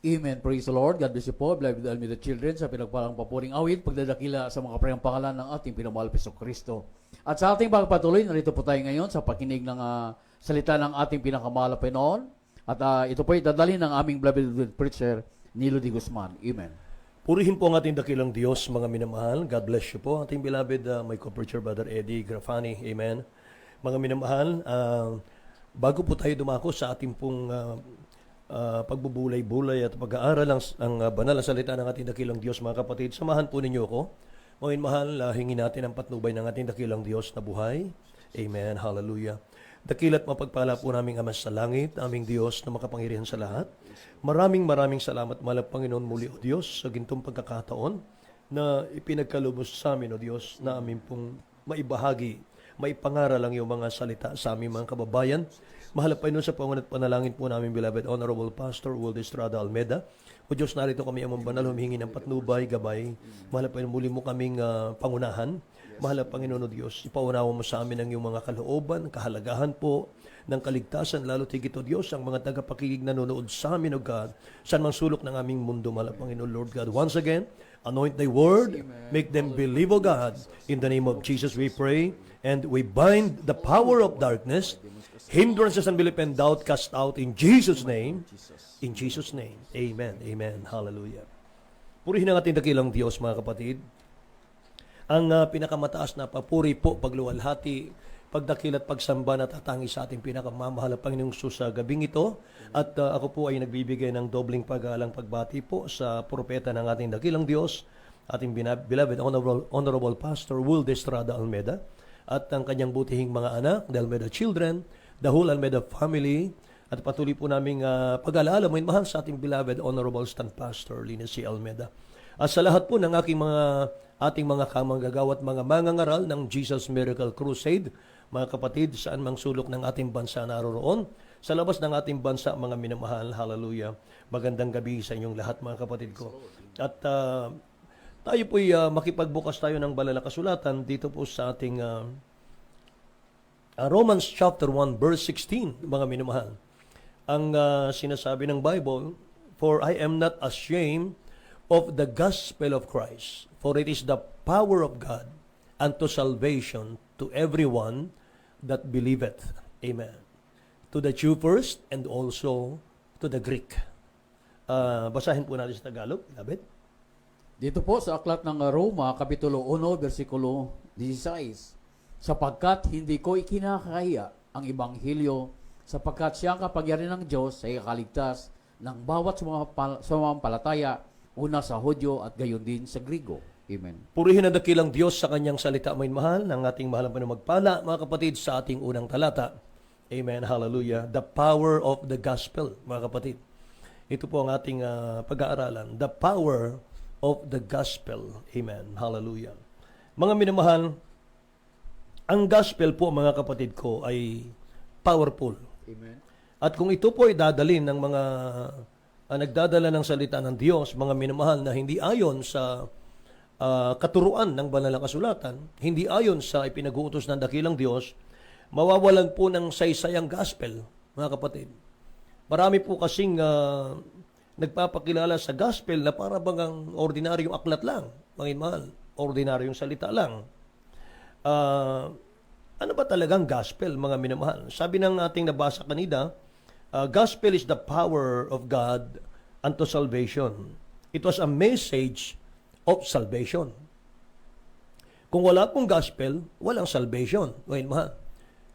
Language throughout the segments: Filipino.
Amen. Praise the Lord. God bless you po. Beloved Almeida children, sa pinagpalang papuring awit, pagdadakila sa mga prayang pangalan ng ating pinamahal Kristo. At sa ating pagpatuloy, narito po tayo ngayon sa pakinig ng salita ng ating pinakamahal na Panginoon. At ito po ay dadalhin ng aming beloved preacher, Nilo D. Guzman. Amen. Purihin po ang ating dakilang Diyos, mga minamahal. God bless you po. Ating beloved, my co-preacher, Brother Eddie Grafani. Amen. Mga minamahal, bago po tayo dumako sa ating pong pagbubulay-bulay at pag-aaral ang banal na salita ng ating dakilang Diyos, mga kapatid, samahan po ninyo ako. Mga minamahal, hingin natin ang patnubay ng ating dakilang Diyos na buhay. Amen. Hallelujah. Dakilat mapagpala po naming Ama sa langit, aming Diyos na makapangyarihan sa lahat. Maraming salamat, mahal Panginoon, muli o Diyos, sa gintong pagkakataon na ipinagkalubos sa amin, o Diyos, na amin pong maibahagi, maipangaral ang iyong mga salita sa aming mga kababayan. Mahal Panginoon, sa pangunan at panalangin po namin, beloved Honorable Pastor Will Estrada Almeida. O Diyos, narito kami ang banal, humihingi ng patnubay, gabay. Mahal Panginoon, muli mo kaming pangunahan. Mahal Panginoon o Diyos, ipaunawa mo sa amin ang iyong mga kalooban, kahalagahan po ng kaligtasan, lalo tigit o Diyos, ang mga tagapakinig nanonood sa amin, O God, saan mang sulok ng aming mundo, mahal Panginoon, Lord God. Once again, anoint thy word, make them believe, O God. In the name of Jesus we pray, and we bind the power of darkness, hindrances, unbelief, and doubt cast out in Jesus' name. In Jesus' name. Amen. Amen. Hallelujah. Purihin ang ating dakilang Diyos, mga kapatid. Ang pinakamataas na papuri po, pagluwalhati, pagdakil at pagsamba na tatangi sa ating pinakamamahal na Panginoong Sus sa gabing ito. At ako po ay nagbibigay ng dobling pag-alang pagbati po sa propeta ng ating dakilang Diyos, ating beloved Honorable Pastor Will Estrada Almeida, at ang kanyang butihing mga anak, the Almeida children, the whole Almeida family, at patuloy po naming pag-alaala mo mahal sa ating beloved Honorable Stand Pastor Linus C. Almeida. At sa lahat po ng ating mga kamanggagawa at mga mangangaral ng Jesus Miracle Crusade, mga kapatid, saan mang sulok ng ating bansa naroroon, sa labas ng ating bansa, mga minamahal, hallelujah. Magandang gabi sa inyong lahat, mga kapatid ko. At tayo po'y makipagbukas tayo ng banal na kasulatan dito po sa ating Romans chapter 1 verse 16, mga minamahal. Ang sinasabi ng Bible, for I am not ashamed of the gospel of Christ, for it is the power of God unto salvation to everyone that believeth. Amen. To the Jew first, and also to the Greek. Basahin po natin sa Tagalog, David. Dito po sa aklat ng Roma, Kapitulo 1, versikulo 16, sapagkat hindi ko ikinakaya ang Ebanghelyo, sapagkat siya ang kapangyarihan ng Diyos sa ikaligtas ng bawat sumampalataya, una sa Hudyo at gayon din sa Grigo. Amen. Purihin ang dakilang Diyos sa kanyang salita, may mahal, ng ating mahal na magpala, mga kapatid, sa ating unang talata. Amen. Hallelujah. The power of the gospel, mga kapatid. Ito po ang ating pag-aaralan. The power of the gospel. Amen. Hallelujah. Mga minamahal, ang gospel po, mga kapatid ko, ay powerful. Amen. At kung ito po ay dadalhin ng mga nagdadala ng salita ng Diyos, mga minamahal, na hindi ayon sa katuruan ng banal na kasulatan, hindi ayon sa ipinag-uutos ng dakilang Diyos, mawawalan po ng saysayang gospel, mga kapatid. Marami po kasing nagpapakilala sa gospel na para bagang ordinaryong aklat lang, mga minamahal, ordinaryong salita lang. Ano ba talagang gospel, mga minamahal? Sabi ng ating nabasa kanina, gospel is the power of God unto salvation. It was a message of salvation. Kung wala pong gospel, walang salvation. Ngayon, mahal.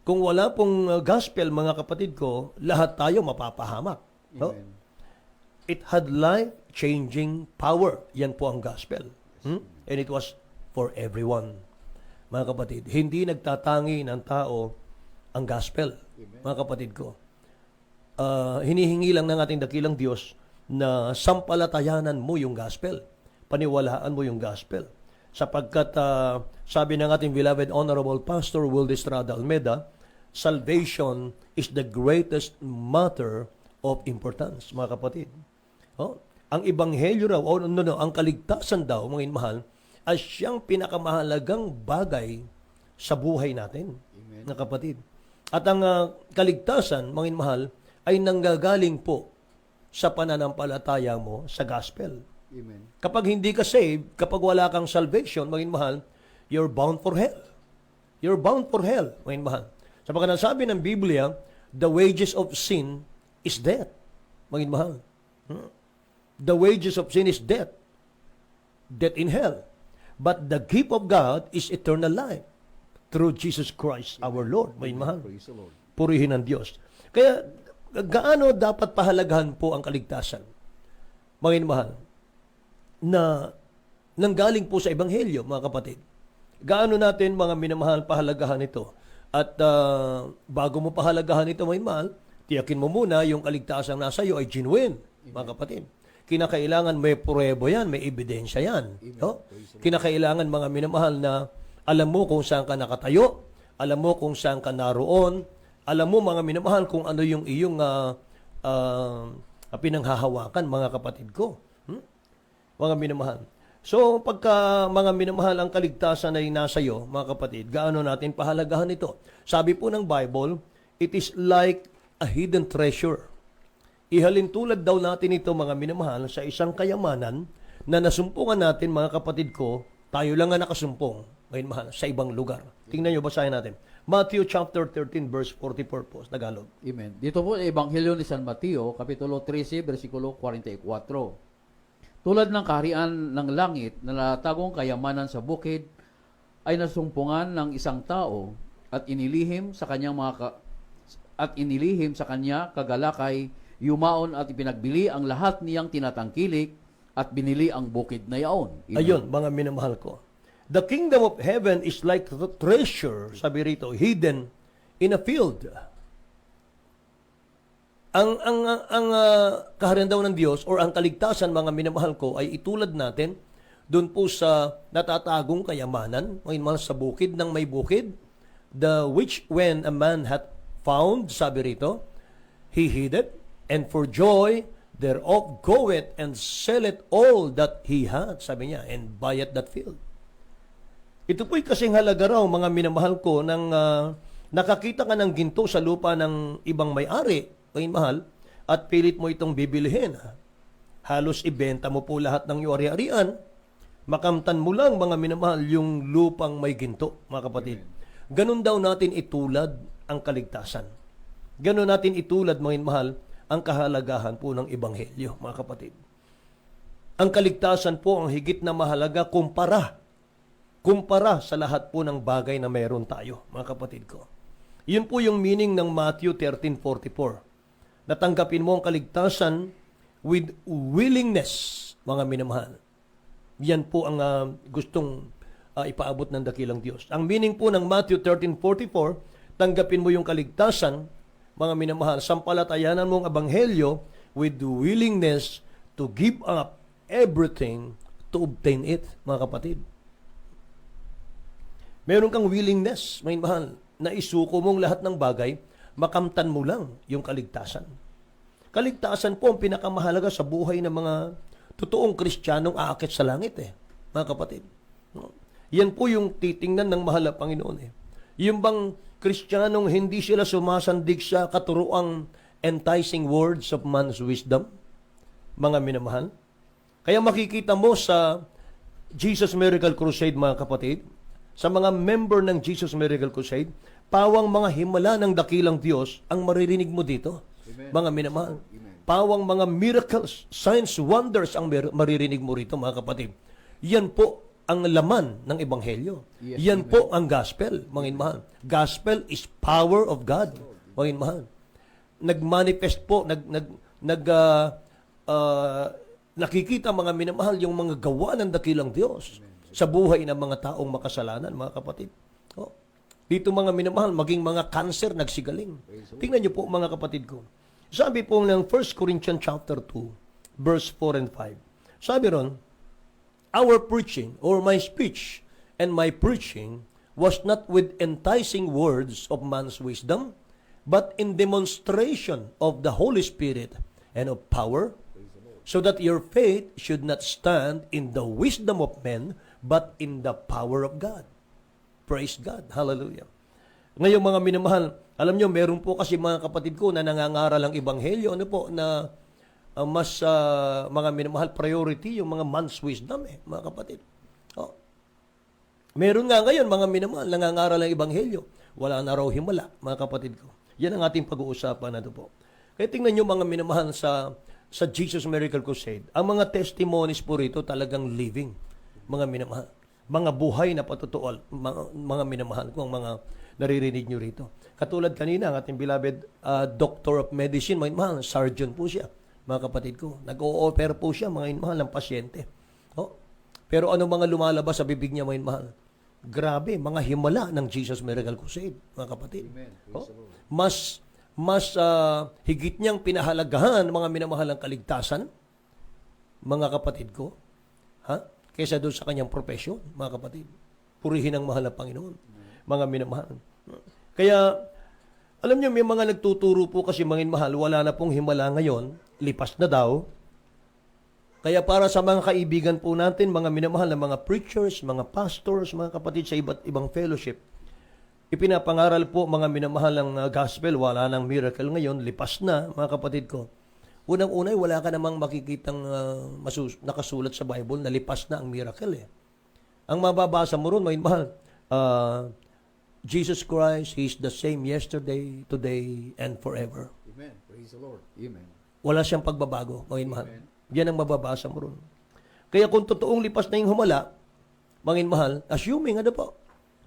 Kung wala pong gospel, mga kapatid ko, lahat tayo mapapahamak. No? It had life-changing power. Yan po ang gospel. And it was for everyone. Mga kapatid, hindi nagtatangi ng tao ang gospel. Mga kapatid ko. Hinihingi lang ng ating dakilang Diyos na sampalatayanan mo yung gospel. Paniwalaan mo yung gospel. Sapagkat sabi ng ating beloved Honorable Pastor Will Estrada Almeida, salvation is the greatest matter of importance, mga kapatid. Ang ebanghelyo raw, ang kaligtasan daw, mga inmahal, ay siyang pinakamahalagang bagay sa buhay natin, mga kapatid. At ang kaligtasan, mga inmahal, ay nanggagaling po sa pananampalataya mo sa gospel. Amen. Kapag hindi ka saved, kapag wala kang salvation, mga mahal, you're bound for hell. You're bound for hell, mga mahal. Sapagkat sabi ng Biblia, the wages of sin is death. Mga mahal. The wages of sin is death. Death in hell. But the gift of God is eternal life through Jesus Christ our Lord. Mga mahal. Praise the Lord. Purihin ng Diyos. Kaya, gaano dapat pahalagahan po ang kaligtasan? Mga mahal, na nanggaling po sa Ebanghelyo, mga kapatid. Gaano natin, mga minamahal, pahalagahan ito? At bago mo pahalagahan ito, mga mahal, tiyakin mo muna yung kaligtasan nasa iyo ay genuine, mga kapatid. Kinakailangan may pruebo yan, may ebidensya yan. No? Kinakailangan, mga minamahal, na alam mo kung saan ka nakatayo, alam mo kung saan ka naroon, alam mo, mga minamahal, kung ano yung iyong pinanghahawakan, mga kapatid ko. Mga minamahal. So, pagka mga minamahal ang kaligtasan ay nasa iyo, mga kapatid, gaano natin pahalagahan ito? Sabi po ng Bible, it is like a hidden treasure. Ihalin tulad daw natin ito, mga minamahal, sa isang kayamanan na nasumpungan natin, mga kapatid ko, tayo lang nga nakasumpong, mga minamahal, sa ibang lugar. Tingnan nyo, basahin natin. Matthew chapter 13, verse 44 po, Tagalog. Amen. Dito po sa Ebanghelyo ni San Mateo, Kapitulo 13, versikulo 44. Tulad ng kaharian ng langit na natagong kayamanan sa bukid, ay nasumpungan ng isang tao at inilihim sa kanya kagalakay, yumaon at ipinagbili ang lahat niyang tinatangkilik at binili ang bukid na yaon. Ayun, mga minamahal ko. The kingdom of heaven is like the treasure, sabi rito, hidden in a field. Ang kaharian daw ng Diyos or ang kaligtasan, mga minamahal ko, ay itulad natin doon po sa natatagong kayamanan, mga minamahal, sa bukid ng may bukid, the which when a man hath found, sabi rito, he hid it, and for joy thereof goeth and selleth all that he hath, sabi niya, and buyeth that field. Ito po'y kasing halaga raw, mga minamahal ko, ng nakakita ka ng ginto sa lupa ng ibang may-ari, mga mahal, at pilit mo itong bibilihin. Halos ibenta mo po lahat ng iyong ari-arian, makamtan mo lang, mga minamahal, yung lupang may ginto, mga kapatid. Ganun daw natin itulad ang kaligtasan. Ganun natin itulad, mga mahal, ang kahalagahan po ng Ebanghelyo, mga kapatid. Ang kaligtasan po ang higit na mahalaga kumpara sa lahat po ng bagay na meron tayo, mga kapatid ko. Yun po yung meaning ng Matthew 13:44. Natanggapin mo ang kaligtasan with willingness, mga minamahal. Yan po ang gustong ipaabot ng dakilang Diyos. Ang meaning po ng Matthew 13:44, tanggapin mo yung kaligtasan, mga minamahal, sampalatayanan mo ang Ebanghelyo with willingness to give up everything to obtain it, mga kapatid. Meron kang willingness, mga minamahal, na isuko mong lahat ng bagay, makamtan mo lang yung kaligtasan. Kaligtasan po ang pinakamahalaga sa buhay ng mga totoong Kristiyanong aakit sa langit, mga kapatid. Yan po yung titingnan ng mahal na Panginoon. Yung bang Kristiyanong hindi sila sumasandig sa katuruang enticing words of man's wisdom, mga minamahal. Kaya makikita mo sa Jesus Miracle Crusade, mga kapatid, sa mga member ng Jesus Miracle Crusade, pawang mga himala ng dakilang Diyos ang maririnig mo dito. Amen. Mga minamahal. Amen. Pawang mga miracles, signs, wonders ang maririnig mo rito, mga kapatid. Yan po ang laman ng Ebanghelyo. Yes, yan amen. Po ang gospel, mga minamahal. Gospel is power of God, mga minamahal. Nagmanifest po, nakikita, mga minamahal, yung mga gawa ng dakilang Diyos sa buhay ng mga taong makasalanan, mga kapatid. Dito, mga minamahal, maging mga cancer nagsigaling. Tingnan niyo po, mga kapatid ko. Sabi po ng 1 Corinthians chapter 2, verse 4 and 5. Sabi ron, our preaching, or my speech and my preaching, was not with enticing words of man's wisdom, but in demonstration of the Holy Spirit and of power, so that your faith should not stand in the wisdom of men, but in the power of God. Praise God. Hallelujah. Ngayon, mga minamahal, alam nyo, meron po kasi mga kapatid ko na nangangaral ang Ebanghelyo, ano po, na mas mga minamahal priority yung mga man's wisdom mga kapatid. Oh. Meron nga ngayon mga minamahal nangangaral ng ebanghelyo. Wala na raw himala, mga kapatid ko. Yan ang ating pag-uusapan na ito po. Kaya tingnan nyo mga minamahal sa Jesus Miracle Crusade. Ang mga testimonies po rito talagang living, mga minamahal. Mga buhay na patutual, mga minamahal ko ang mga naririnig nyo rito. Katulad kanina, ang ating beloved Doctor of Medicine, mga minamahal, surgeon po siya, mga kapatid ko. Nag-o-offer po siya, mga minamahal, ng pasyente. Oh. Pero ano mga lumalabas sa bibig niya, mga minamahal? Grabe, mga himala ng Jesus Miracle Crusade, mga kapatid. Amen. Oh, mas higit niyang pinahalagahan mga minamahalang kaligtasan, mga kapatid ko, kaysa doon sa kanyang profesyon, mga kapatid. Purihin ang mahal na Panginoon, mga minamahal. Kaya, alam niyo, may mga nagtuturo po kasi mga mahal, wala na pong himala ngayon, lipas na daw. Kaya para sa mga kaibigan po natin, mga minamahal na mga preachers, mga pastors, mga kapatid sa iba't ibang fellowship, ipinapangaral po mga minamahal ng gospel, wala ng miracle ngayon, lipas na, mga kapatid ko. Unang-unay, wala ka namang makikitang nakasulat sa Bible na lipas na ang miracle Ang mababasa mo ron, mga minamahal, Jesus Christ, He's the same yesterday, today, and forever. Amen. Praise the Lord. Amen. Wala siyang pagbabago, mga minamahal. Yan ang mababasa mo ron. Kaya kung totoong lipas na yung himala, mga mahal, assuming po,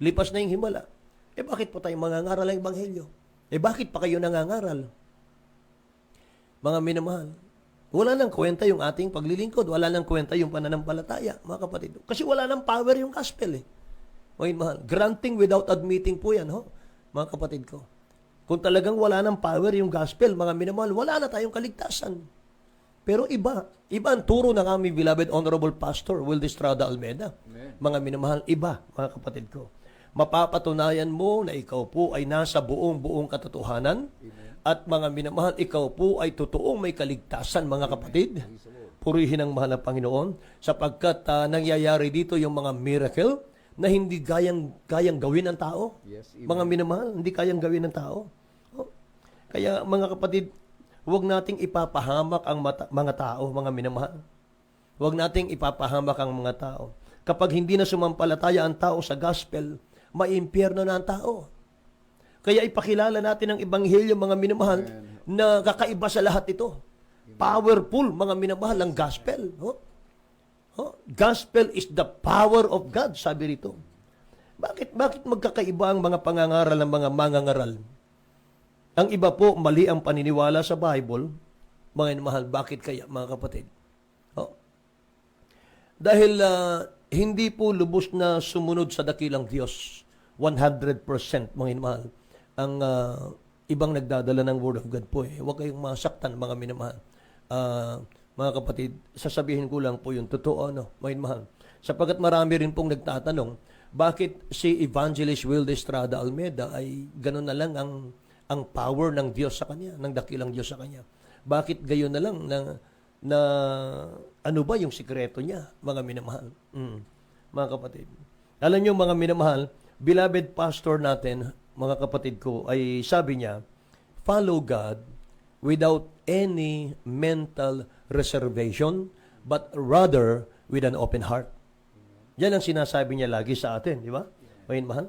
lipas na yung himala, bakit po tayo mangangaral ng ebanghelyo? Bakit pa kayo nangangaral? Mga minamahal, wala nang kwenta yung ating paglilingkod, wala nang kwenta yung pananampalataya, mga kapatid. Kasi wala nang power yung gospel Mga mahal, granting without admitting po yan, mga kapatid ko. Kung talagang wala nang power yung gospel, mga minamahal, wala na tayong kaligtasan. Pero iba ang turo ng aming beloved Honorable Pastor Will Estrada Almeida. Amen. Mga minamahal, iba, mga kapatid ko. Mapapatunayan mo na ikaw po ay nasa buong katotohanan. Amen. At mga minamahal, ikaw po ay totoong may kaligtasan, mga kapatid. Purihin ang mahal na Panginoon sapagkat nangyayari dito yung mga miracle na hindi kayang gawin ng tao. Yes, mga minamahal, hindi kayang gawin ng tao. Kaya mga kapatid, huwag nating ipapahamak ang mga tao, mga minamahal. Huwag nating ipapahamak ang mga tao. Kapag hindi na sumampalataya ang tao sa gospel, maimpyerno na ang tao. Kaya ipakilala natin ang ebanghelyo, mga minamahal, na kakaiba sa lahat ito. Powerful, mga minamahal, ang gospel. Gospel is the power of God, sabi rito. Bakit magkakaiba ang mga pangangaral ng mga mangangaral? Ang iba po, mali ang paniniwala sa Bible. Mga mahal, bakit kaya, mga kapatid? Dahil hindi po lubos na sumunod sa dakilang Diyos. 100%, mga mahal. Ang ibang nagdadala ng Word of God po Huwag kayong masaktan, mga minamahal. Mga kapatid, sasabihin ko lang po yung totoo, mga mahal. Sapagkat marami rin pong nagtatanong, bakit si Evangelist Will Estrada Almeida ay gano'n na lang ang power ng Diyos sa kanya, ng dakilang Diyos sa kanya. Bakit gayon na lang na ano ba yung sikreto niya, mga minamahal? Mga kapatid. Alam niyo, mga minamahal, beloved pastor natin, mga kapatid ko, ay sabi niya, follow God without any mental reservation, but rather with an open heart. Yan ang sinasabi niya lagi sa atin, di ba? Mga mahal.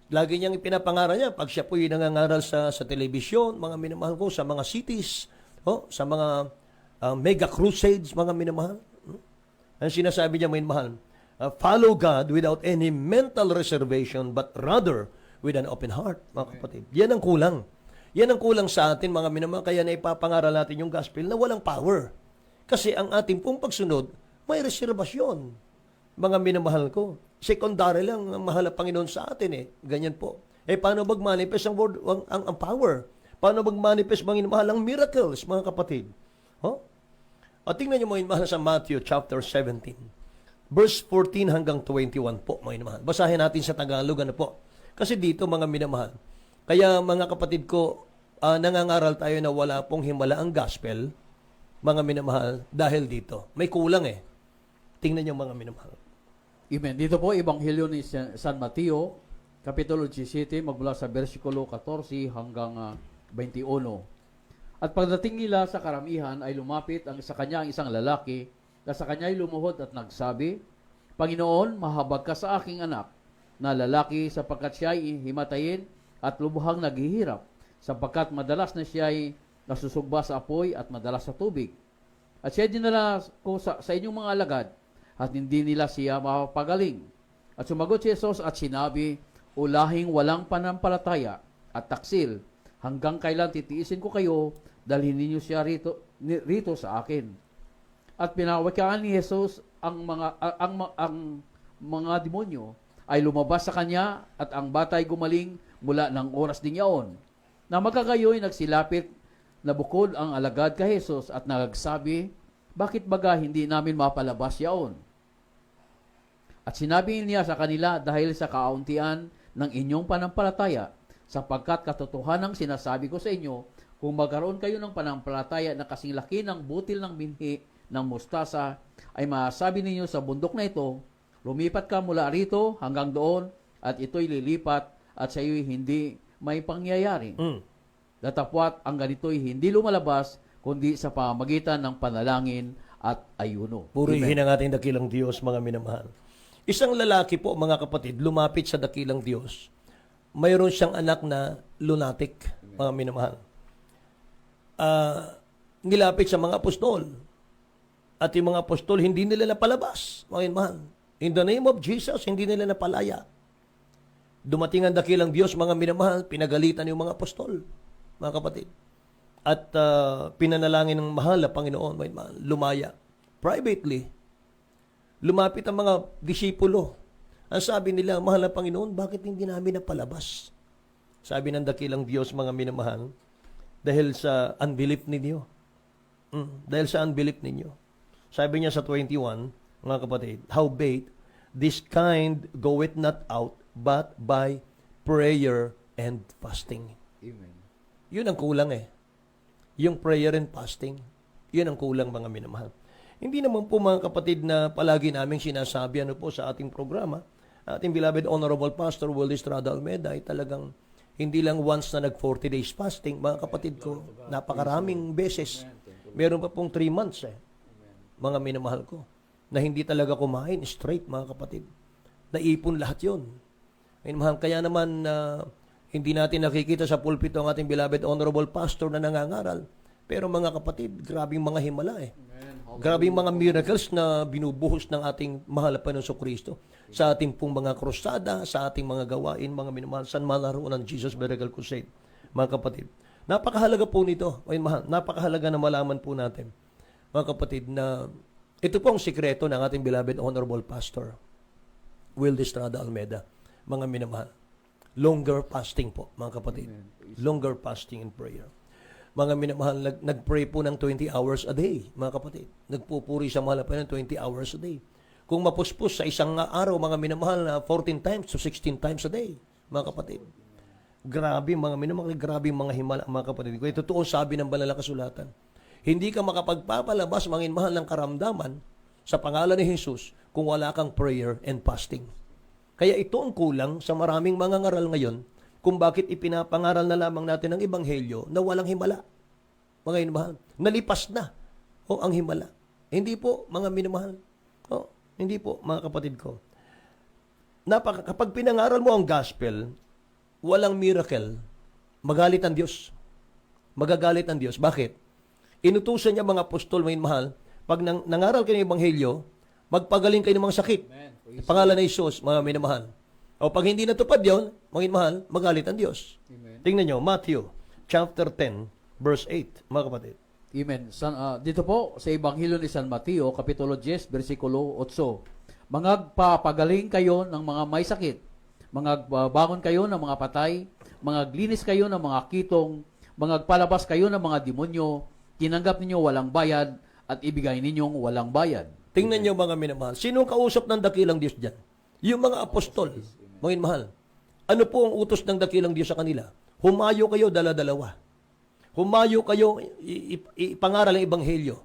Lagi niyang ipinapangaral niya, pag siya po yung nangangaral sa telebisyon, mga minamahal ko, sa mga cities, sa mga mega crusades, mga minamahal. Ang sinasabi niya, mga minamahal, follow God without any mental reservation, but rather with an open heart, mga kapatid. Yan ang kulang. Yan ang kulang sa atin, mga minamahal, kaya naipapangaral natin yung gospel na walang power. Kasi ang ating pong pagsunod, may reservasyon. Mga minamahal ko, secondary lang ang mahal na Panginoon sa atin Ganyan po. Paano mag-manifest ang word, ang power? Paano mag-manifest mga mahal ang miracles, mga kapatid? At tingnan niyo mga mahal sa Matthew chapter 17. Verse 14 hanggang 21 po, mga minamahal. Basahin natin sa Tagalog, po. Kasi dito, mga minamahal. Kaya, mga kapatid ko, nangangaral tayo na wala pong himala ang gospel, mga minamahal, dahil dito. May kulang Tingnan niyo, mga minamahal. Amen. Dito po, Ebanghelyo ni San Mateo, Kapitulo 17, magmula sa versikulo 14 hanggang 21. At pagdating nila sa karamihan ay lumapit sa kanya ang isang lalaki na sa kanya ay lumuhod at nagsabi, Panginoon, mahabag ka sa aking anak na lalaki sapagkat siya ay himatayin at lubhang naghihirap sapagkat madalas na siya ay nasusugba sa apoy at madalas sa tubig. At siya dinala ko sa inyong mga alagad at hindi nila siya mapagaling. At sumagot si Jesus at sinabi, Ulahing walang panampalataya at taksil, hanggang kailan titiisin ko kayo, dalhin ninyo siya rito sa akin. At pinawakaan ni Jesus ang mga demonyo ay lumabas sa kanya at ang batay gumaling mula ng oras ding yaon. Na magkagayoy nagsilapit na bukod ang alagad kay Jesus at nagsabi, Bakit baga hindi namin mapalabas yaon? At sinabi niya sa kanila, dahil sa kauntian ng inyong panampalataya, sapagkat katotohanan ng sinasabi ko sa inyo, kung magkaroon kayo ng panampalataya na kasing laki ng butil ng binhi ng mustasa, ay masabi ninyo sa bundok na ito, lumipat ka mula rito hanggang doon, at ito'y lilipat, at sa iyo'y hindi may pangyayari. Datapwat ang ganito'y hindi lumalabas, kundi sa pamamagitan ng panalangin at ayuno. Purihin ang ating dakilang Diyos, mga minamahal. Isang lalaki po, mga kapatid, lumapit sa dakilang Diyos. Mayroon siyang anak na lunatic, mga minamahal. Nilapit sa mga apostol. At yung mga apostol, hindi nila napalabas, mga minamahal. In the name of Jesus, hindi nila napalaya. Dumating ang dakilang Diyos, mga minamahal, pinagalitan yung mga apostol, mga kapatid. At pinanalangin ng mahal na Panginoon, mga minamahal, lumaya. Privately, lumapit ang mga disipulo. Ang sabi nila, mahal na Panginoon, bakit hindi namin napalabas? Sabi ng dakilang Diyos, mga minamahal, dahil sa unbelief ninyo. Dahil sa unbelief ninyo. Sabi niya sa 21, mga kapatid, howbeit, this kind goeth not out, but by prayer and fasting. Amen. Yun ang kulang Yung prayer and fasting, yun ang kulang, mga minamahal. Hindi naman po, mga kapatid, na palagi naming sinasabi po sa ating programa, ating beloved Honorable Pastor Will Estrada Almeida ay talagang hindi lang once na nag 40 days fasting, mga kapatid ko, napakaraming beses. Meron pa pong 3 months mga minamahal ko, na hindi talaga kumain straight, mga kapatid. Naipon lahat yun. Minamahal, kaya naman hindi natin nakikita sa pulpito ang ating beloved Honorable Pastor na nangangaral. Pero mga kapatid, grabing mga himala Grabing mga miracles na binubuhos ng ating mahal na Panginoon Kristo sa ating pong mga krusada, sa ating mga gawain, mga minamahal, San Malaro ng Jesus Miracle Crusade. Mga kapatid, napakahalaga po nito. Ay, mahal, napakahalaga na malaman po natin, mga kapatid, na ito po ang sikreto ng ating beloved Honorable Pastor Will Estrada Almeida. Mga minamahal, longer fasting po, mga kapatid. Longer fasting and prayer. Mga minamahal, nag-pray po ng 20 hours a day, mga kapatid. Nagpupuri sa mahal pa ng 20 hours a day. Kung mapuspos sa isang araw, mga minamahal, na 14 times to 16 times a day, mga kapatid. Grabe, mga minamahal, grabe mga himala, mga kapatid. Kung totoo sabi ng banal na kasulatan, hindi ka makapagpapalabas, mga minamahal, ng karamdaman sa pangalan ni Jesus kung wala kang prayer and fasting. Kaya ito ang kulang sa maraming mga ngaral ngayon kung bakit ipinapangaral na lamang natin ang Ebanghelyo na walang himala. Mga minamahal, nalipas na ang himala. Hindi po, mga minamahal. Hindi po, mga kapatid ko. Kapag pinangaral mo ang gospel, walang miracle, magalit ang Diyos. Magagalit ang Diyos. Bakit? Inutusan niya mga apostol, mga minamahal, pag nangaral kayo ng Ebanghelyo, magpagaling kayo ng mga sakit. Pangalan ng Jesus, mga minamahal. O pag hindi natupad yun, mga mahal, magalit ang Diyos. Amen. Tingnan nyo, Matthew chapter 10, verse 8, mga kapatid. Amen. Dito po sa Ebanghelyo ni San Mateo, Kapitulo 10, versikulo 8. Magpapagaling kayo ng mga may sakit, magbangon kayo ng mga patay, maglinis kayo ng mga kitong, magpalabas kayo ng mga demonyo, tinanggap ninyo walang bayad, at ibigay ninyong walang bayad. Tingnan nyo, mga minamahal, sino ang kausap ng dakilang Diyos dyan? Yung mga apostol, mga mahal. Ano po ang utos ng dakilang Diyos sa kanila? Humayo kayo dala-dalawa. Humayo kayo, ipangaral ang Ebanghelyo.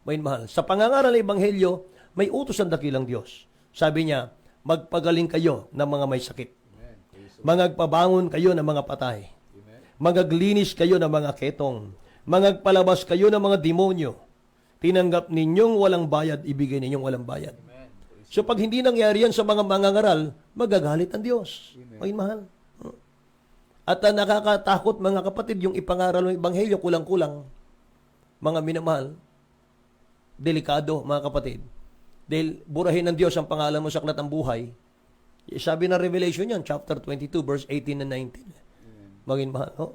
Mga mahal. Sa pangangaral ng Ebanghelyo, may utos ang dakilang Diyos. Sabi niya, magpagaling kayo ng mga may sakit. Magpabangon kayo ng mga patay. Magaglinis kayo ng mga ketong. Mangagpalabas kayo ng mga demonyo. Tinanggap ninyong walang bayad, ibigay ninyong walang bayad. So pag hindi nangyari yan sa mga mangangaral, magagalit ang Diyos. Ay mahal. At nakakatakot mga kapatid, yung ipangaral ng Ebanghelyo, kulang-kulang. Mga minamahal, delikado mga kapatid. Dahil burahin ng Diyos ang pangalan mo sa aklat ng buhay. Sabi ng Revelation yan, chapter 22, verse 18 and 19. Maging mahal. Oh?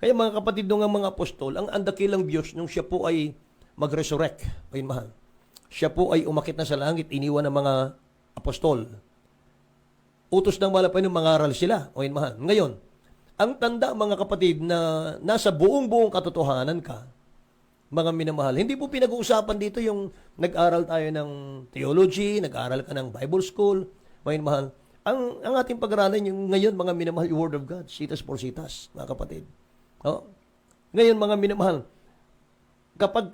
Kaya mga kapatid nung ang mga apostol, ang dakilang Diyos nung siya po ay mag-resurrect. Maging mahal. Siya po ay umakit na sa langit, iniwan ng mga apostol. Utos ng malapay ng mangaral sila. Maging mahal. Ngayon, ang tanda mga kapatid na nasa buong-buong katotohanan ka, mga minamahal. Hindi po pinag-uusapan dito yung nag-aral tayo ng theology, nag-aral ka ng Bible school, mga minamahal. Ang ating pag-aralan yung ngayon, mga minamahal, yung Word of God, sitas por sitas, mga kapatid. Oh? Ngayon, mga minamahal, kapag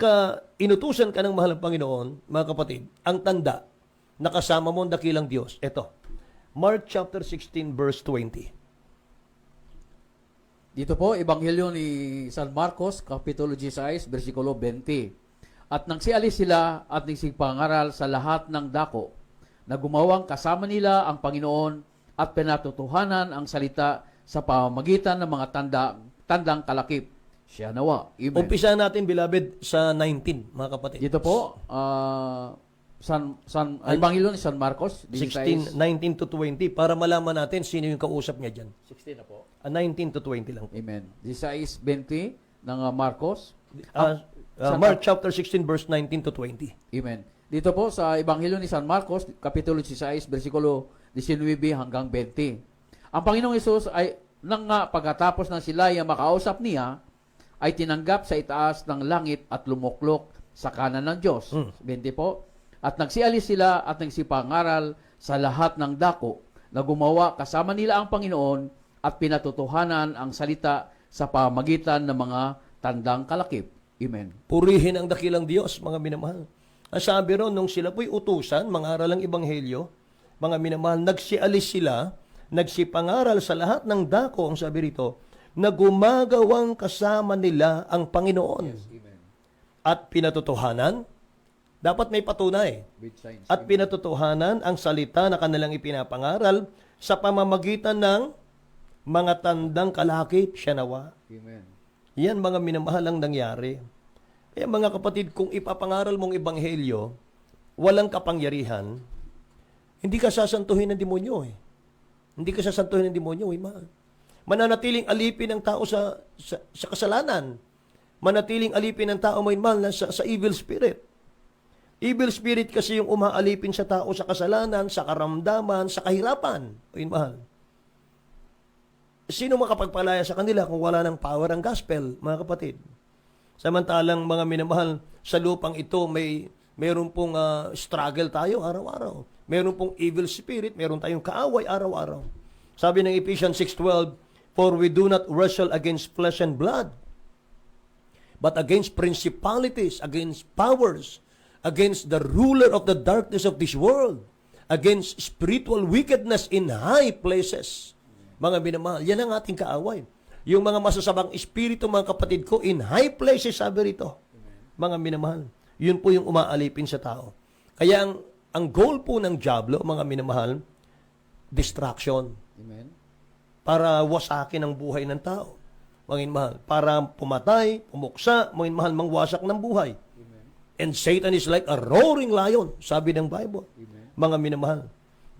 inutusan ka ng mahal ng Panginoon, mga kapatid, ang tanda, nakasama mo ang dakilang Diyos. Ito, Mark chapter 16, verse 20. Dito po, Ebanghelyo ni San Marcos, Kapitulo 16, versikulo 20. At nagsialis sila at nagsipangaral sa lahat ng dako, na gumawang kasama nila ang Panginoon at pinatutuhanan ang salita sa pamamagitan ng mga tandang kalakip. Siya nawa. Amen. Umpisa natin, beloved, sa 19, mga kapatid. Dito po, Ebanghelyo ni San Marcos, 16, 19 to 20, para malaman natin sino yung kausap niya dyan. 16 na po. 19 to 20 lang. Amen. 16:20 ng Marcos. Mark chapter 16, verse 19 to 20. Amen. Dito po sa Ebanghelyo ni San Marcos, Kapitulo 16, versikulo 19 hanggang 20. Ang Panginoong Hesus ay, nang pagkatapos ng sila ay makausap niya, ay tinanggap sa itaas ng langit at lumuklok sa kanan ng Diyos. 20 po. At nagsialis sila at nagsipangaral sa lahat ng dako na gumawa kasama nila ang Panginoon at pinatutuhanan ang salita sa pamagitan ng mga tandang kalakip. Amen. Purihin ang dakilang Diyos, mga minamahal. Ang sabi ron, nung sila po'y utusan, mangaral ang Ebanghelyo, mga minamahal, nagsialis sila, nagsipangaral sa lahat ng dako, ang sabi rito, na gumagawang kasama nila ang Panginoon. Yes, amen. At pinatutuhanan, dapat may patunay. With signs. At pinatutuhanan ang salita na kanilang ipinapangaral sa pamamagitan ng mga tandang kalakip, siya nawa. Amen. Yan mga minamahal ang nangyari. Kaya mga kapatid, kung ipapangaral mong ebanghelyo, walang kapangyarihan, hindi ka sasantuhin ng demonyo eh. Hindi ka sasantuhin ng demonyo eh, mahal. Mananatiling alipin ng tao sa kasalanan. Manatiling alipin ng tao may mahal sa evil spirit. Evil spirit kasi yung umaalipin sa tao sa kasalanan, sa karamdaman, sa kahirapan. Ay, mahal. Sino makapagpalaya sa kanila kung wala ng power ang gospel, mga kapatid? Samantalang mga minamahal, sa lupang ito mayroon pong struggle tayo araw-araw. Mayroon pong evil spirit, mayroon tayong kaaway araw-araw. Sabi ng Ephesians 6:12, "For we do not wrestle against flesh and blood, but against principalities, against powers, against the ruler of the darkness of this world, against spiritual wickedness in high places." Mga minamahal, yan ang ating kaaway. Yung mga masasabang espiritu, mga kapatid ko, in high places, sabi rito. Mga minamahal, yun po yung umaalipin sa tao. Kaya ang goal po ng diablo, mga minamahal, distraction. Amen. Para wasakin ang buhay ng tao. Mga minamahal, para pumatay, pumuksa, mga minamahal, mangwasak ng buhay. Amen. And Satan is like a roaring lion, sabi ng Bible. Amen. Mga minamahal,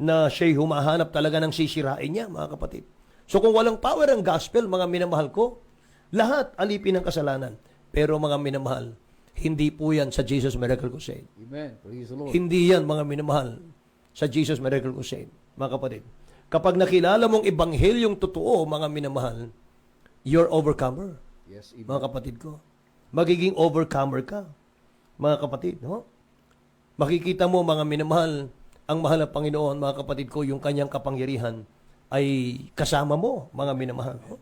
na siya'y humahanap talaga ng sisirain niya, mga kapatid. So kung walang power ang gospel, mga minamahal ko, lahat alipin ng kasalanan. Pero mga minamahal, hindi po yan sa Jesus Miracle Crusade. Amen. Praise the Lord. Hindi yan, mga minamahal, sa Jesus Miracle Crusade, mga kapatid. Kapag nakilala mong ebanghelyong totoo, mga minamahal, you're overcomer. Yes, amen. Mga kapatid ko. Magiging overcomer ka, mga kapatid. No? Makikita mo, mga minamahal, ang mahal na Panginoon, mga kapatid ko, yung kanyang kapangyarihan ay kasama mo, mga minamahal. No?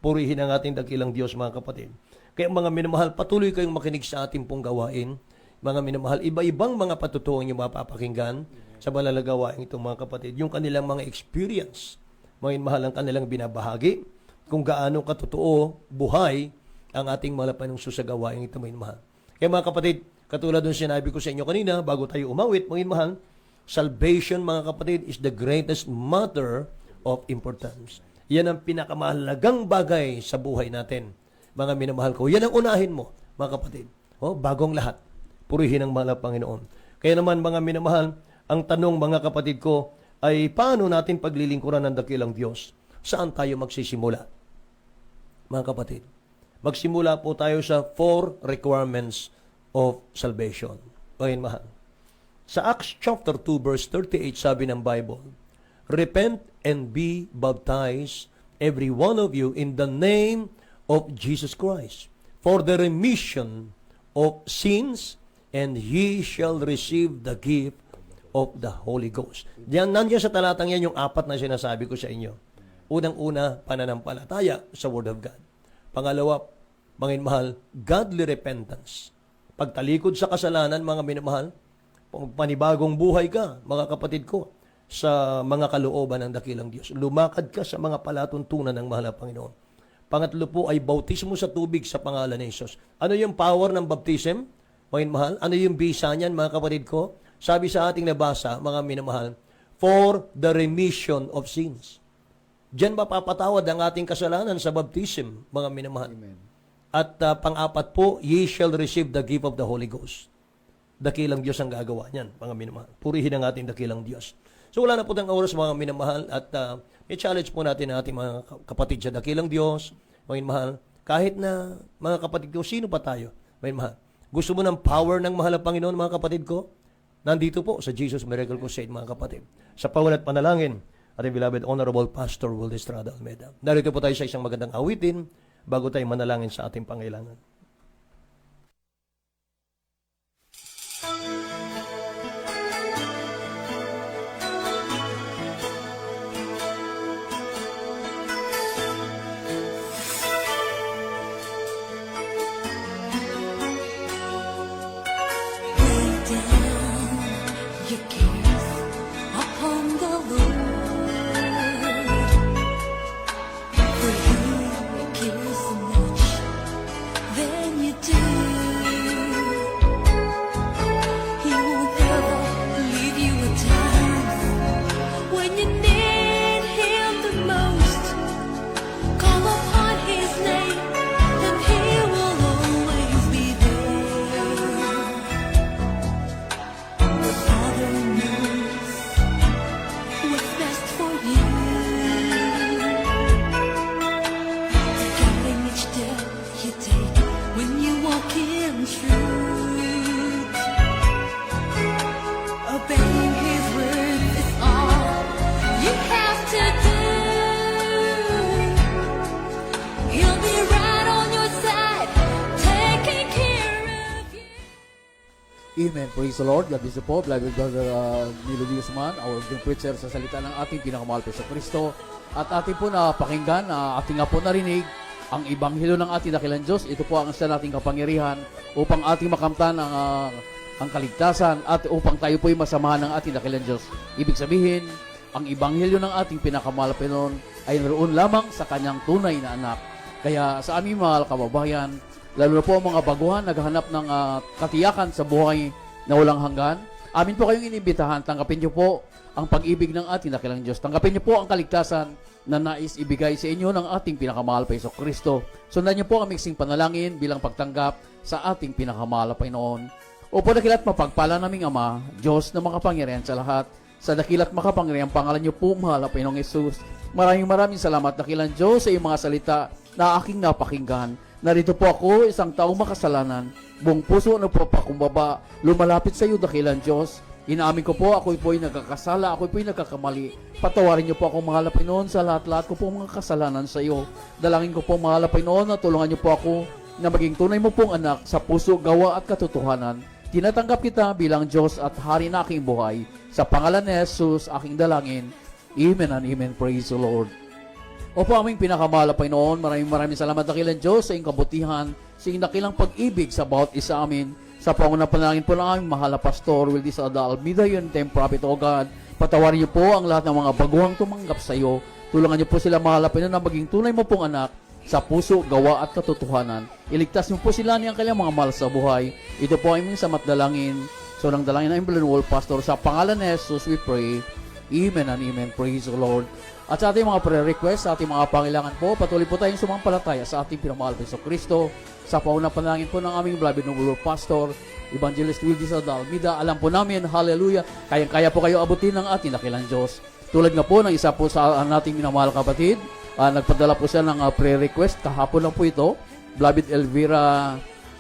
Purihin ang ating dakilang Diyos, mga kapatid. Kaya mga minamahal, patuloy kayong makinig sa ating pong gawain. Mga minamahal, iba-ibang mga patutuong yung mapapakinggan sa malalagawain itong mga kapatid. Yung kanilang mga experience, mga minamahal ang kanilang binabahagi, kung gaano katotoo buhay ang ating malapanong susagawain ito, mga mahal. Kaya mga kapatid, katulad ng sinabi ko sa inyo kanina, bago tayo umawit, mga mahal, salvation, mga kapatid, is the greatest matter of importance. Yan ang pinakamahalagang bagay sa buhay natin, mga minamahal ko. Yan ang unahin mo, mga kapatid. Bagong lahat. Purihin ang mahal na Panginoon. Kaya naman, mga minamahal, ang tanong, mga kapatid ko, ay paano natin paglilingkuran ng dakilang Diyos? Saan tayo magsisimula? Mga kapatid, magsimula po tayo sa 4 requirements of salvation. Mga mahal. Sa Acts chapter 2 verse 38 sabi ng Bible, repent and be baptized every one of you in the name of Jesus Christ for the remission of sins, and ye shall receive the gift of the Holy Ghost. Nandiyan sa talatang yan yung 4 na sinasabi ko sa inyo. Unang-una, pananampalataya sa Word of God. Pangalawa, mga minamahal, godly repentance. Pagtalikod sa kasalanan, mga minamahal, panibagong buhay ka, mga kapatid ko, sa mga kalooban ng dakilang Diyos. Lumakad ka sa mga palatuntunan ng mahal na Panginoon. Pangatlo po ay bautismo sa tubig sa pangalan ni Jesus. Ano yung power ng baptism, mga minamahal? Ano yung bisa niyan, mga kapatid ko? Sabi sa ating nabasa, mga minamahal, for the remission of sins. Diyan mapapatawad ang ating kasalanan sa baptism, mga minamahal. Amen. At pang-apat po, ye shall receive the gift of the Holy Ghost. Dakilang Diyos ang gagawa niyan, mga minamahal. Purihin ang ating dakilang Diyos. So wala na po tayong oras, mga minamahal, at i-challenge po natin ang ating mga kapatid sa dakilang Diyos, mga minamahal. Kahit na, mga kapatid ko, sino pa tayo, mga minamahal? Gusto mo ng power ng mahal na Panginoon, mga kapatid ko? Nandito po sa Jesus Miracle Crusade, mga kapatid. Sa pawal at panalangin, ating beloved Honorable Pastor Will Estrada Almeida. Narito po tayo sa isang magandang awitin bago tayo manalangin sa ating pangailangan. Your gaze upon the Lord, for He cares so much than you do. He won't ever leave you at times when you need Him the most. Call upon His name, and He will always be there. The Father knows what's best for you. Guiding each step you take when you walk in truth. Obeying His word is all you have to do. He'll be right on your side, taking care of you. Amen. Praise the Lord. God bless you po. Beloved Brother Milo Diosman, our good preacher sa salita ng ating pinakamahal Peso Kristo. At ating po na pakinggan, ating nga po narinig ang Ibanghelo ng ating dakilang Diyos. Ito po ang isa nating kapangyarihan upang ating makamtan ang kaligtasan at upang tayo po'y masamahan ng ating dakilang Diyos. Ibig sabihin, ang Ibanghelo ng ating pinakamahal na Panginoon ay naroon lamang sa kanyang tunay na anak. Kaya sa aming mga kababayan, lalo na po ang mga baguhan naghahanap ng katiyakan sa buhay na walang hanggan, amin po kayong inibitahan, tanggapin niyo po ang pag-ibig ng ating dakilang Diyos. Tanggapin niyo po ang kaligtasan na nais ibigay sa inyo ng ating pinakamahal na Hesus Kristo. Sundan niyo po ang miksing panalangin bilang pagtanggap sa ating pinakamahal na Panginoon. Opo, dakilat mapagpala naming Ama, Diyos na makapangyarihan sa lahat, sa dakilat makapangyarihan pangalan niyo po, mahal na Panginoong Hesus. Maraming salamat, dakilang Diyos, sa iyong mga salita na aking napakinggan. Narito po ako, isang taong makasalanan, buong puso na po pakumbaba, lumalapit sa iyo, dakilang Diyos. Inaamin ko po, ako po'y nagkakasala, ako po'y nagkakamali. Patawarin niyo po ako, mahal na Panginoon, sa lahat-lahat ko po mga kasalanan sa iyo. Dalangin ko po, mahal na Panginoon, na tulungan niyo po ako na maging tunay mo pong anak sa puso, gawa at katotohanan. Tinatanggap kita bilang Diyos at Hari na aking buhay. Sa pangalan ni Jesus, aking dalangin. Amen and amen. Praise the Lord. Opo, aming pinakamahal na Panginoon, maraming salamat, dakilang Diyos, sa iyong kabutihan, sa iyong dakilang pag-ibig sa bawat isa amin. Sa pangunang panalangin po ng aming mahal na Pastor Will Estrada Almeida, yun time prophet, O God. Patawarin niyo po ang lahat ng mga baguhang tumanggap sa iyo. Tulungan niyo po sila, mahal na Panginoon, na maging tunay mo pong anak sa puso, gawa at katotohanan. Iligtas niyo po sila niyang kanilang mga mahal sa buhay. Ito po ay aming samat dalangin. So nang dalangin ng Emblem Pastor, sa pangalan ni Jesus we pray. Amen and amen. Praise the Lord. At sa ating mga prayer request, sa ating mga pangailangan po, patuloy po tayong sumampalataya sa ating pinamahal na Kristo. Sa paunang panalangin po ng aming beloved noble Pastor, Evangelist Wildy Almeida. Alam po namin, hallelujah, kayang-kaya po kayo abutin ng ating dakilang Diyos. Tulad nga po ng isa po sa nating minamahal kapatid, nagpadala po siya ng prayer request, kahapon lang po ito, beloved Elvira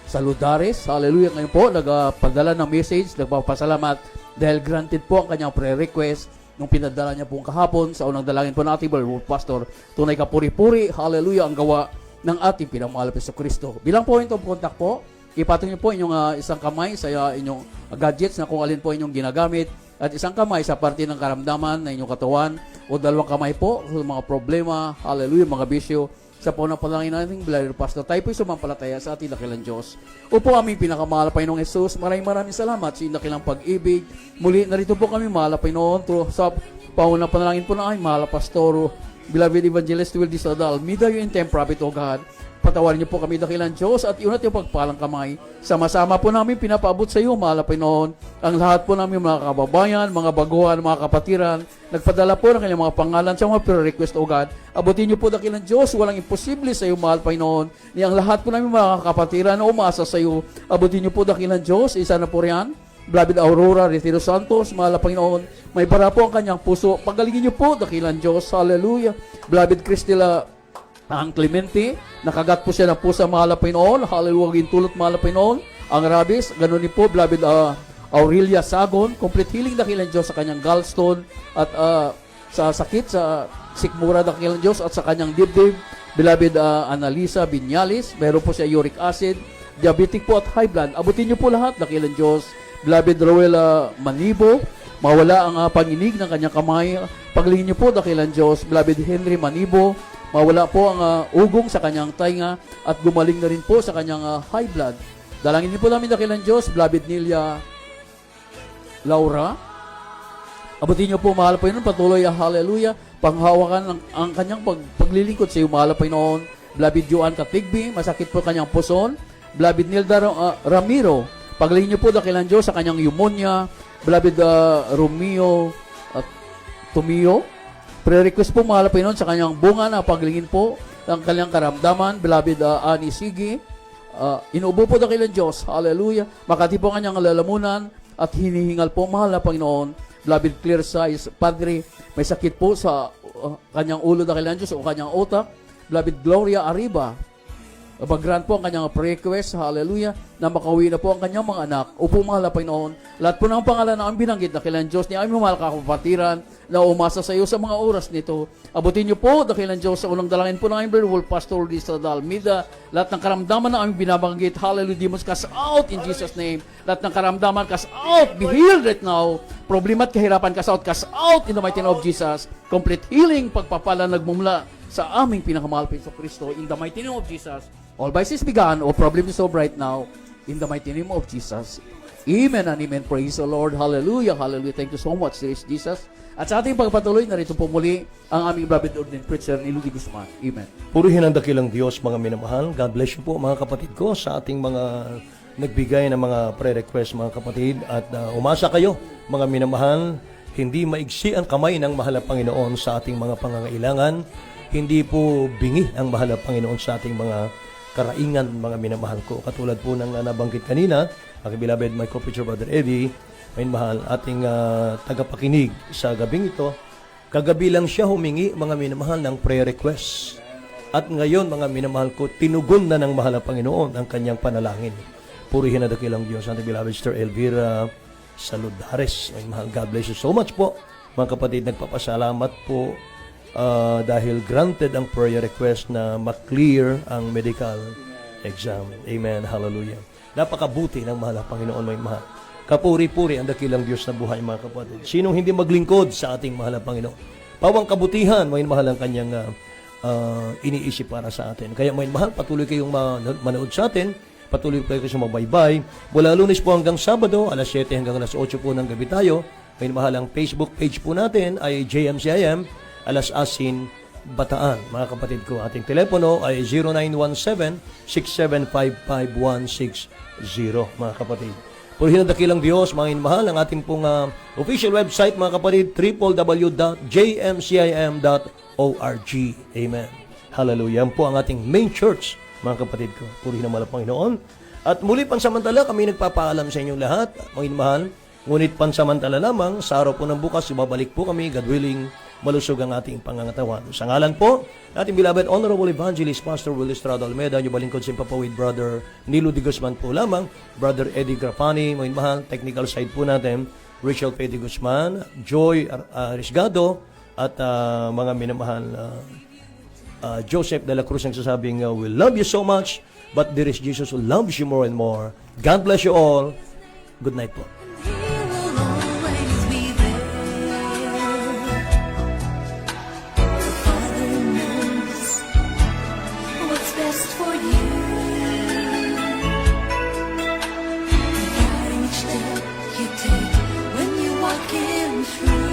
Saludares, hallelujah, ngayon po, nagpadala ng message, nagpapasalamat, dahil granted po ang kanyang prayer request, nung pinadala niya po kahapon, sa unang dalangin po ng ating beloved Pastor, tunay kapuri-puri, hallelujah, ang gawa ng ating pinamahal na Kristo. Bilang point of contact po, ipatong niyo po inyong isang kamay sa inyong gadgets na kung alin po inyong ginagamit at isang kamay sa parte ng karamdaman na inyong katawan o dalawang kamay po sa mga problema, hallelujah, mga bisyo. Sa paunang panalangin natin, beloved Pastor, tayo po'y sumampalataya sa ating dakilang Diyos. Upo aming pinakamahal na Panginoong Jesus, maraming salamat sa inyong dakilang pag-ibig. Muli, narito po kami mahal na Panginoon sa paunang panalangin po na ay mahal na Pastor, beloved Evangelist Wildy Almeida, you intend prophet, O God. Patawarin niyo po kami dakilang Diyos at iunat yung pagpalang kamay. Sama-sama po namin pinapaabot sa iyo, mahal na Panginoon, ang lahat po namin mga kababayan, mga baguhan, mga kapatiran, nagpadala po ng kanyang mga pangalan sa mga prayer request, O God. Abutin niyo po dakilang Diyos, walang imposible sa iyo, mahal Panginoon. Ni ang lahat po namin mga kapatiran na umasa sa iyo. Abutin niyo po dakilang Diyos, isa na po riyan, beloved Aurora Retiro Santos, mahal na Panginoon, may bara po ang kanyang puso. Pagalingin niyo po dakilang Diyos, hallelujah. Beloved Cristela ang Clemente, nakagat po siya ng pusa, mahal na Panginoon, hallelujah, gintulot, mahal na Panginoon. Ang rabies, ganun din po, beloved Aurelia Sagon, complete healing dakilang Diyos sa kanyang gallstone at sa sakit, sa sikmura dakilang Diyos at sa kanyang dibdib. Beloved Analisa Binyalis, meron po siya uric acid, diabetic po at high blood. Abutin niyo po lahat dakilang Diyos. Beloved Rowella Manibo, mawala ang panginig ng kanyang kamay. Paglingin niyo po dakilang Diyos. Beloved Henry Manibo, mawala po ang ugong sa kanyang tainga at gumaling na rin po sa kanyang high blood. Dalangin niyo po namin dakilang Diyos, beloved Nelia Laura. Abutin niyo po, mahal po yun, patuloy, hallelujah, panghawakan ang kanyang paglilingkod sa iyo, mahal po yun. Beloved Joan Katigbi, masakit po kanyang puson. Beloved Nilda Ramiro, paglingin niyo po dakilang Diyos sa kanyang pneumonia. Beloved Romeo Tumio, pre-request po, mahal po yun, sa kanyang bunga na paglingin po ang kanyang karamdaman. Beloved Ani Sige, inuubo po dakilang Diyos, hallelujah, makati po kanyang lalamunan at hinihingal po, mahal na Panginoon. Beloved Clear Size Padre, may sakit po sa kanyang ulo dakilang Diyos o kanyang utak. Beloved Gloria Arriba, mag-grant po ang kanyang request, hallelujah, na makauwi na po ang kanyang mga anak. Upo, mahal na Panginoon, lahat po ng pangalan na ang binanggit dakilang Diyos ni aming mahal kapatiran na umasa sa iyo sa mga oras nito. Abutin niyo po dakilang Diyos sa unang dalangin po ng aming beloved Pastor Lisa Almeida, lahat ng karamdaman na aming binabanggit, hallelujah, demons cast out in Jesus' name. Lahat ng karamdaman cast out, be healed right now. Problema at kahirapan cast out in the mighty name of Jesus. Complete healing, pagpapala nagmumula sa aming pinakamahal na Kristo in the mighty name of Jesus. All vices began, all problems solved right now, in the mighty name of Jesus. Amen and amen. Praise the Lord. Hallelujah. Hallelujah. Thank you so much, Jesus. At sa ating pagpatuloy, narito po muli ang aming beloved ordained preacher ni Ludi Guzman. Amen. Purihin ang dakilang Diyos, mga minamahal. God bless you po, mga kapatid ko, sa ating mga nagbigay ng mga prayer request, mga kapatid. At umasa kayo, mga minamahal, hindi maigsi ang kamay ng mahal na Panginoon sa ating mga pangangailangan. Hindi po bingi ang mahal na Panginoon sa ating mga karaingan, mga minamahal ko. Katulad po ng nabanggit kanina, aking beloved my co-preacher Brother Eddie, may mahal, ating tagapakinig sa gabing ito. Kagabi lang siya humingi, mga minamahal, ng prayer request. At ngayon, mga minamahal ko, tinugon na ng mahal na Panginoon ang kanyang panalangin. Purihin na dakilang Diyos, ating beloved Sister Elvira Saludares. May mahal, God bless you so much po. Mga kapatid, nagpapasalamat po dahil granted ang prayer request na maklear ang medical exam. Amen. Hallelujah. Napakabuti ng mahal na Panginoon, may mahal. Kapuri-puri ang dakilang Diyos na buhay, mga kapatid. Sinong hindi maglingkod sa ating mahal na Panginoon? Pawang kabutihan, may mahal ang kanyang iniisip para sa atin. Kaya may mahal, patuloy kayong manood sa atin. Patuloy kayo sa mabaybay. Mula Lunes po hanggang Sabado, alas 7 hanggang alas 8 po ng gabi tayo. May mahal ang Facebook page po natin ay JMCIM. Alas 10 Bataan, mga kapatid ko. Ating telepono ay 0917-6755-160, mga kapatid. Purihin ang dakilang Diyos, mga inmahal, ang ating pong official website, mga kapatid, www.jmcim.org. Amen. Hallelujah. Yan po ang ating main church, mga kapatid ko. Purihin ang malang Panginoon. At muli pansamantala, kami nagpapaalam sa inyong lahat, mga inmahal. Ngunit pansamantala lamang, sa araw po ng bukas, ibabalik po kami, God willing, malusog ang ating pangangatawan. Sa ngalan po, ating beloved Honorable Evangelist Pastor Will Estrada Almeida, yung balingkod sa Papawid, Brother Nilo de Guzman po lamang, Brother Eddie Grafani, mga mahal, technical side po natin, Rachel P. de Guzman, Joy Risgado, at mga minamahal Joseph de la Cruz ang sasabing, we love you so much, but there is Jesus who loves you more and more. God bless you all. Good night po. He will always be there. The Father knows what's best for you. Guiding each step you take when you walk in through.